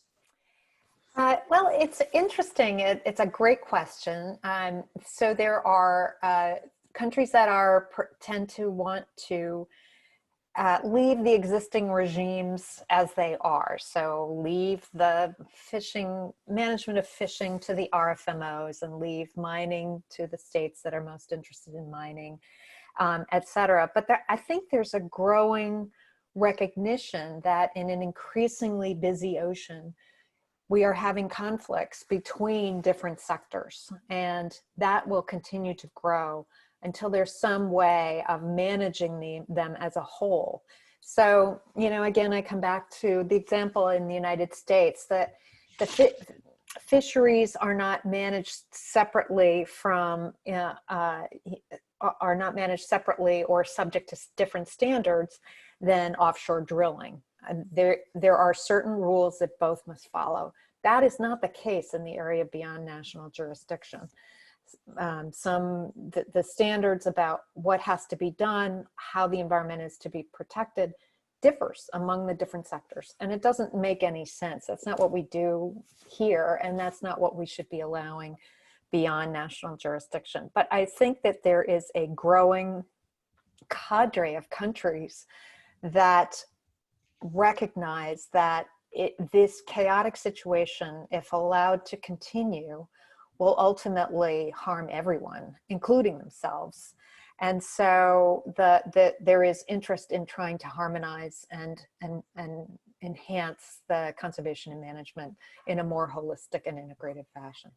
Well, it's interesting. It's a great question. So there are countries that tend to want to leave the existing regimes as they are. So leave the management of fishing to the RFMOs and leave mining to the states that are most interested in mining, et cetera. But I think there's a growing recognition that in an increasingly busy ocean, we are having conflicts between different sectors, and that will continue to grow until there's some way of managing them as a whole. So, again, I come back to the example in the United States that the fisheries are not managed separately or subject to different standards than offshore drilling. There are certain rules that both must follow. That is not the case in the area beyond national jurisdiction. the standards about what has to be done, how the environment is to be protected, differs among the different sectors. And it doesn't make any sense. That's not what we do here, and that's not what we should be allowing beyond national jurisdiction. But I think that there is a growing cadre of countries that recognize that this chaotic situation, if allowed to continue, will ultimately harm everyone, including themselves. And so there is interest in trying to harmonize and enhance the conservation and management in a more holistic and integrated fashion.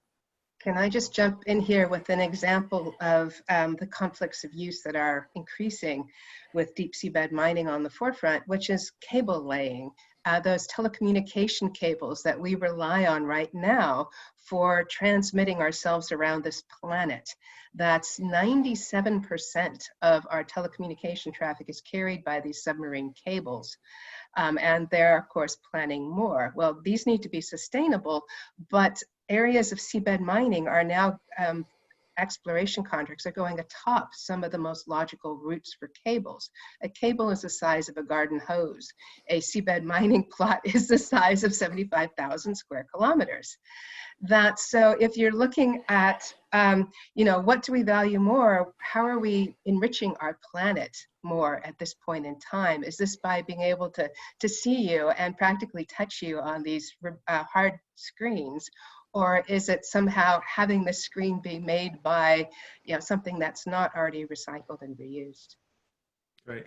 Can I just jump in here with an example of the conflicts of use that are increasing with deep seabed mining on the forefront, which is cable laying. Those telecommunication cables that we rely on right now for transmitting ourselves around this planet. That's 97% of our telecommunication traffic is carried by these submarine cables. And they're, of course, planning more. Well, these need to be sustainable, but areas of seabed mining are now, exploration contracts are going atop some of the most logical routes for cables. A cable is the size of a garden hose. A seabed mining plot is the size of 75,000 square kilometers. So if you're looking at, what do we value more? How are we enriching our planet more at this point in time? Is this by being able to see you and practically touch you on these hard screens? Or is it somehow having the screen be made by something that's not already recycled and reused? Great.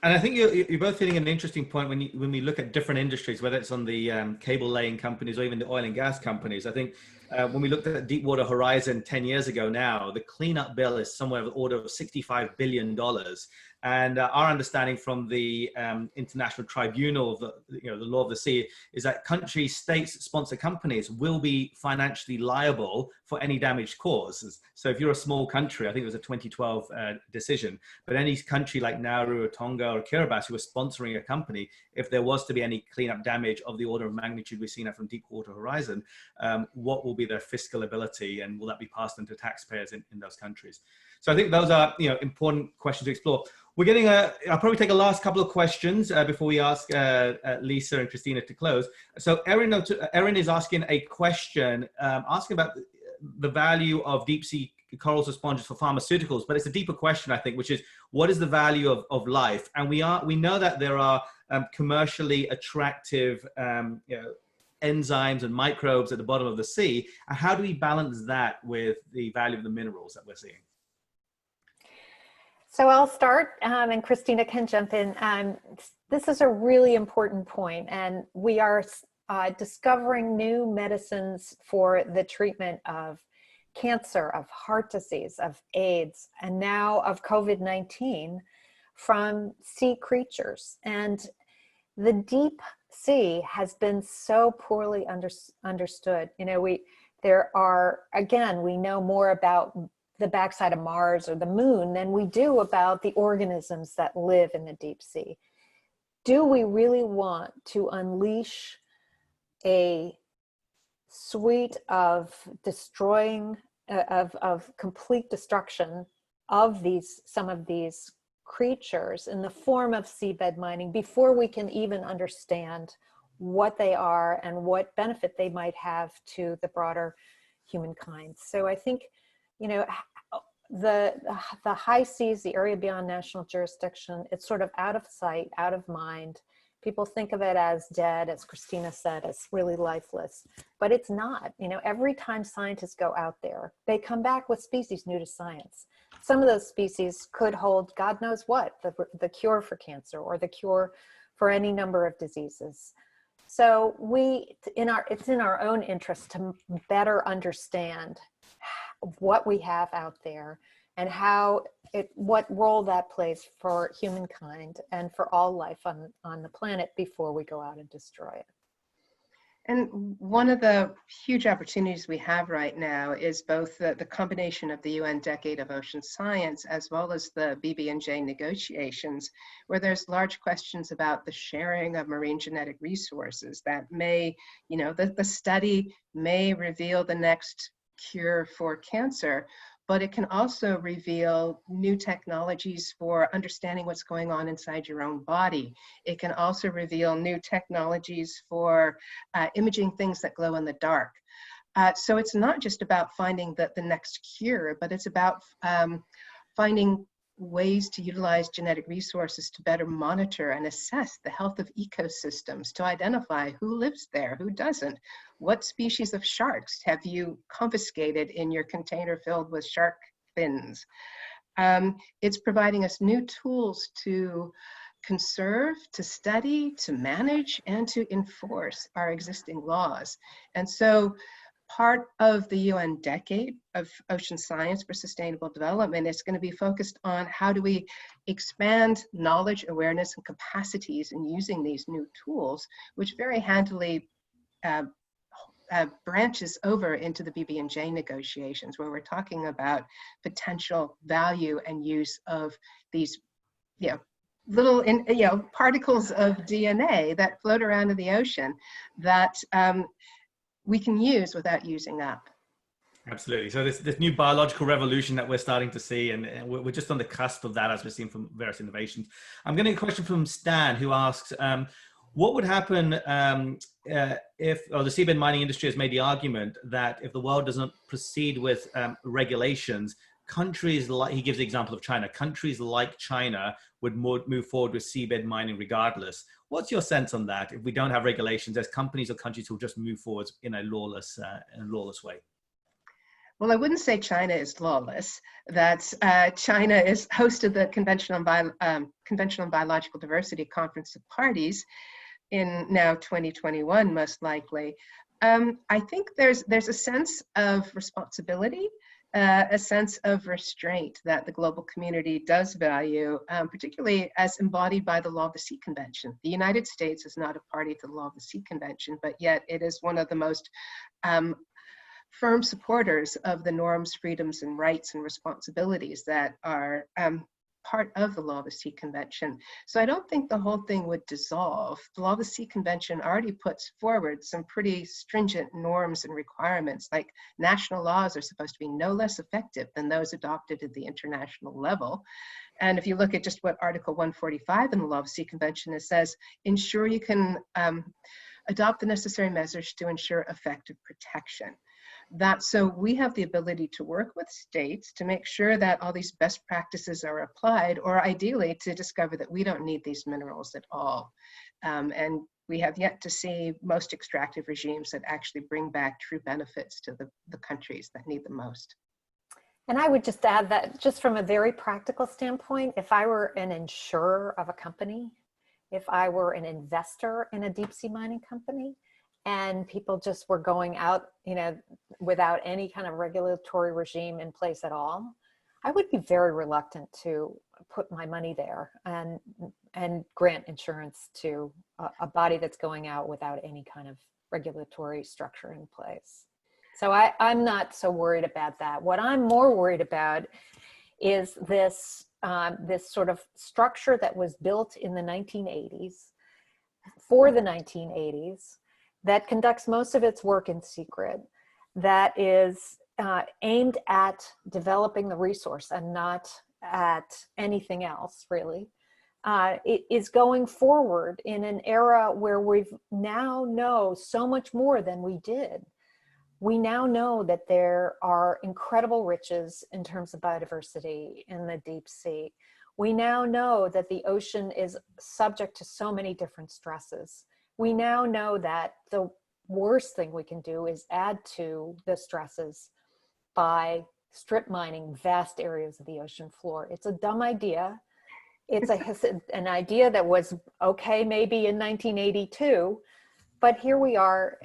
And I think you're both hitting an interesting point when we look at different industries, whether it's on the cable laying companies or even the oil and gas companies. I think when we looked at Deepwater Horizon 10 years ago now, the cleanup bill is somewhere of the order of $65 billion. And our understanding from the International Tribunal, the law of the sea, is that countries, states, sponsor companies will be financially liable for any damage caused. So if you're a small country, I think it was a 2012 decision, but any country like Nauru or Tonga or Kiribati who are sponsoring a company, if there was to be any cleanup damage of the order of magnitude we've seen that from Deepwater Horizon, what will be their fiscal ability, and will that be passed on to taxpayers in those countries? So I think those are important questions to explore. We're getting I'll probably take a last couple of questions before we ask Lisa and Kristina to close. So Erin is asking a question, asking about the value of deep sea corals or sponges for pharmaceuticals, but it's a deeper question, I think, which is what is the value of life? And we know that there are commercially attractive enzymes and microbes at the bottom of the sea. And how do we balance that with the value of the minerals that we're seeing? So I'll start, and Kristina can jump in. This is a really important point, and we are discovering new medicines for the treatment of cancer, of heart disease, of AIDS, and now of COVID-19 from sea creatures. And the deep sea has been so poorly understood. We know more about the backside of Mars or the moon than we do about the organisms that live in the deep sea. Do we really want to unleash a suite of complete destruction of some of these creatures in the form of seabed mining before we can even understand what they are and what benefit they might have to the broader humankind? So I think the high seas, the area beyond national jurisdiction, it's sort of out of sight, out of mind. People think of it as dead, as Kristina said, as really lifeless, but it's not. Every time scientists go out there, they come back with species new to science. Some of those species could hold God knows what, the cure for cancer or the cure for any number of diseases. So it's in our own interest to better understand what we have out there and what role that plays for humankind and for all life on the planet before we go out and destroy it. And one of the huge opportunities we have right now is both the combination of the UN Decade of Ocean Science as well as the BB&J negotiations, where there's large questions about the sharing of marine genetic resources that may, the study may reveal the next cure for cancer, but it can also reveal new technologies for understanding what's going on inside your own body. It can also reveal new technologies for imaging things that glow in the dark. So it's not just about finding the next cure, but it's about finding ways to utilize genetic resources to better monitor and assess the health of ecosystems, to identify who lives there, who doesn't. What species of sharks have you confiscated in your container filled with shark fins? It's providing us new tools to conserve, to study, to manage, and to enforce our existing laws. And so part of the UN Decade of Ocean Science for Sustainable Development is going to be focused on how do we expand knowledge, awareness, and capacities in using these new tools, which very handily branches over into the BB&J negotiations, where we're talking about potential value and use of these, little particles of DNA that float around in the ocean that we can use without using up. Absolutely. So this new biological revolution that we're starting to see, and we're just on the cusp of that as we're seeing from various innovations. I'm getting a question from Stan, who asks, what would happen if the seabed mining industry has made the argument that if the world doesn't proceed with regulations, countries like, he gives the example of China, countries like China would move forward with seabed mining regardless. What's your sense on that? If we don't have regulations, there's companies or countries who will just move forward in a lawless way. Well, I wouldn't say China is lawless. That China is host of the Convention on Biological Diversity Conference of Parties in now 2021, most likely. I think there's a sense of responsibility, a sense of restraint that the global community does value, particularly as embodied by the Law of the Sea Convention. The United States is not a party to the Law of the Sea Convention, but yet it is one of the most firm supporters of the norms, freedoms, and rights and responsibilities that are part of the Law of the Sea Convention. So I don't think the whole thing would dissolve. The Law of the Sea Convention already puts forward some pretty stringent norms and requirements, like national laws are supposed to be no less effective than those adopted at the international level. And if you look at just what Article 145 in the Law of the Sea Convention, it says, ensure you can adopt the necessary measures to ensure effective protection. So we have the ability to work with states to make sure that all these best practices are applied, or ideally to discover that we don't need these minerals at all. And we have yet to see most extractive regimes that actually bring back true benefits to the countries that need them most. And I would just add that just from a very practical standpoint, if I were an insurer of a company, if I were an investor in a deep sea mining company, and people just were going out, without any kind of regulatory regime in place at all, I would be very reluctant to put my money there and grant insurance to a body that's going out without any kind of regulatory structure in place. So I'm not so worried about that. What I'm more worried about is this sort of structure that was built in the 1980s for the 1980s, that conducts most of its work in secret, that is aimed at developing the resource and not at anything else, really. It is going forward in an era where we now know so much more than we did. We now know that there are incredible riches in terms of biodiversity in the deep sea. We now know that the ocean is subject to so many different stresses. We now know that the worst thing we can do is add to the stresses by strip mining vast areas of the ocean floor. It's a dumb idea. It's an idea that was okay maybe in 1982, but here we are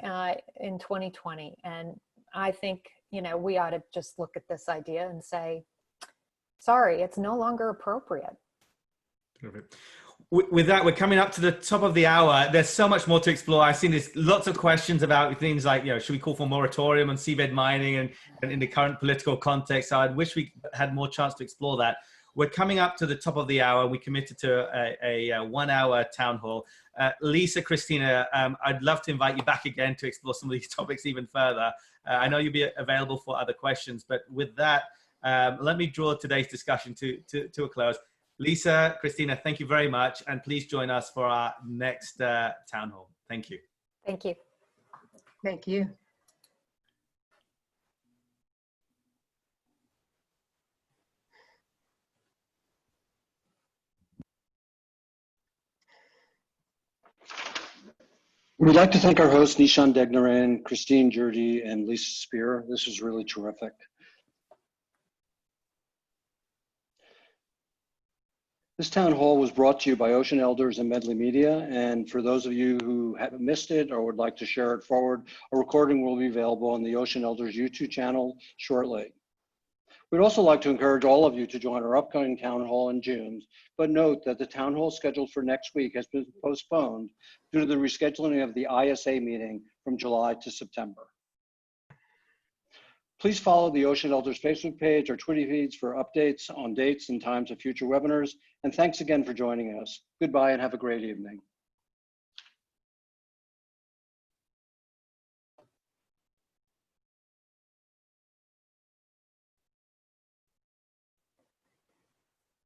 in 2020. And I think, we ought to just look at this idea and say, sorry, it's no longer appropriate. Perfect. With that, we're coming up to the top of the hour. There's so much more to explore. I've seen there's lots of questions about things like, should we call for moratorium on seabed mining and in the current political context? So I wish we had more chance to explore that. We're coming up to the top of the hour. We committed to a 1 hour town hall. Lisa, Kristina, I'd love to invite you back again to explore some of these topics even further. I know you'll be available for other questions, but with that, let me draw today's discussion to a close. Lisa, Kristina, thank you very much. And please join us for our next town hall. Thank you. Thank you. Thank you. We'd like to thank our hosts, Nishan Degnarain, Kristina Gjerde, and Lisa Speer. This was really terrific. This town hall was brought to you by Ocean Elders and Medley Media. And for those of you who haven't missed it or would like to share it forward, a recording will be available on the Ocean Elders YouTube channel shortly. We'd also like to encourage all of you to join our upcoming town hall in June, but note that the town hall scheduled for next week has been postponed due to the rescheduling of the ISA meeting from July to September. Please follow the Ocean Elders Facebook page or Twitter feeds for updates on dates and times of future webinars. And thanks again for joining us. Goodbye and have a great evening.